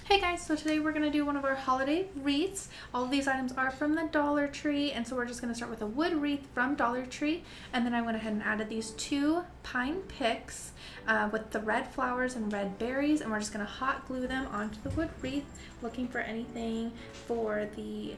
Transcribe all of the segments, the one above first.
Hey guys, so today we're going to do one of our holiday wreaths. All of these items are from the Dollar Tree, and so we're just going to start with a wood wreath from Dollar Tree, and then I went ahead and added these two pine picks with the red flowers and red berries, and we're just going to hot glue them onto the wood wreath, looking for anything for the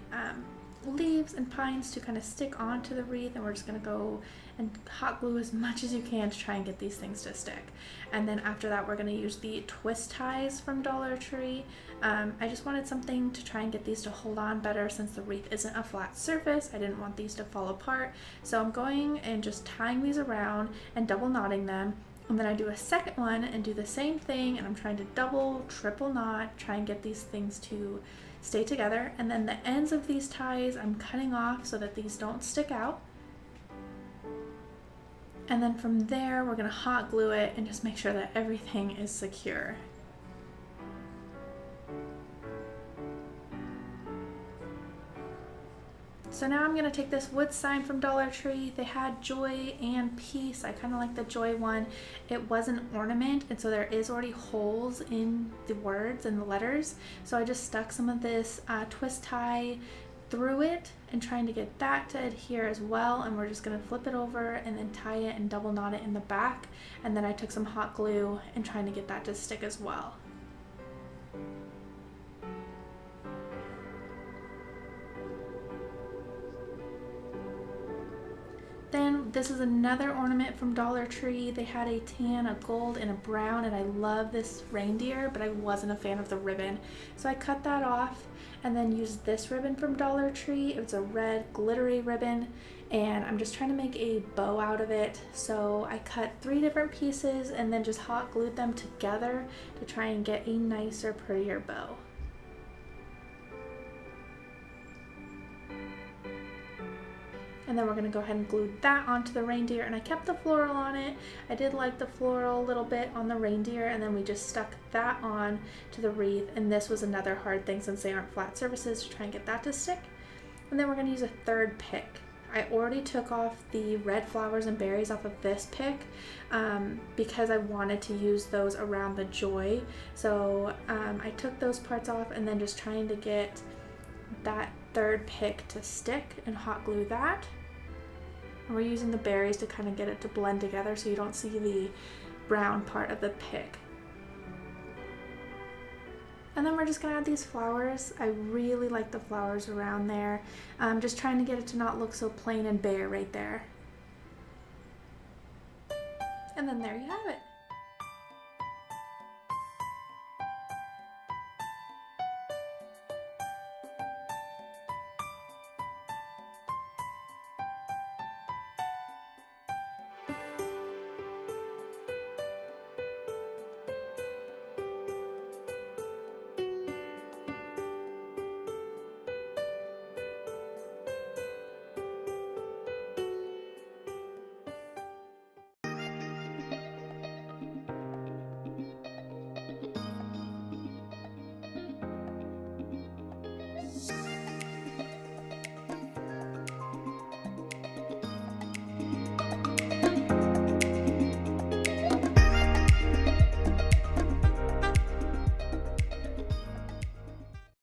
leaves and pines to kind of stick onto the wreath, and we're just going to go and hot glue as much as you can to try and get these things to stick. And then after that, we're going to use the twist ties from Dollar Tree. I just wanted something to try and get these to hold on better since the wreath isn't a flat surface. I didn't want these to fall apart, so I'm going and just tying these around and double knotting them. And then I do a second one and do the same thing, and I'm trying to double, triple knot, try and get these things to stay together. And then the ends of these ties I'm cutting off so that these don't stick out. And then from there, we're going to hot glue it and just make sure that everything is secure. So now I'm going to take this wood sign from Dollar Tree. They had joy and peace. I kind of like the joy one. It was an ornament, and so there is already holes in the words and the letters. So I just stuck some of this twist tie through it and trying to get that to adhere as well, and we're just going to flip it over and then tie it and double knot it in the back. And then I took some hot glue and trying to get that to stick as well. Then this is another ornament from Dollar Tree. They had a tan, a gold, and a brown, and I love this reindeer, but I wasn't a fan of the ribbon. So I cut that off and then used this ribbon from Dollar Tree. It's a red glittery ribbon, and I'm just trying to make a bow out of it. So I cut 3 different pieces and then just hot glued them together to try and get a nicer, prettier bow. And then we're going to go ahead and glue that onto the reindeer, and I kept the floral on it. I did like the floral a little bit on the reindeer, and then we just stuck that on to the wreath, and this was another hard thing since they aren't flat surfaces to try and get that to stick. And then we're going to use a third pick. I already took off the red flowers and berries off of this pick because I wanted to use those around the joy. So I took those parts off and then just trying to get that third pick to stick and hot glue that. And we're using the berries to kind of get it to blend together so you don't see the brown part of the pick. And then we're just going to add these flowers. I really like the flowers around there. Just trying to get it to not look so plain and bare right there. And then there you have it.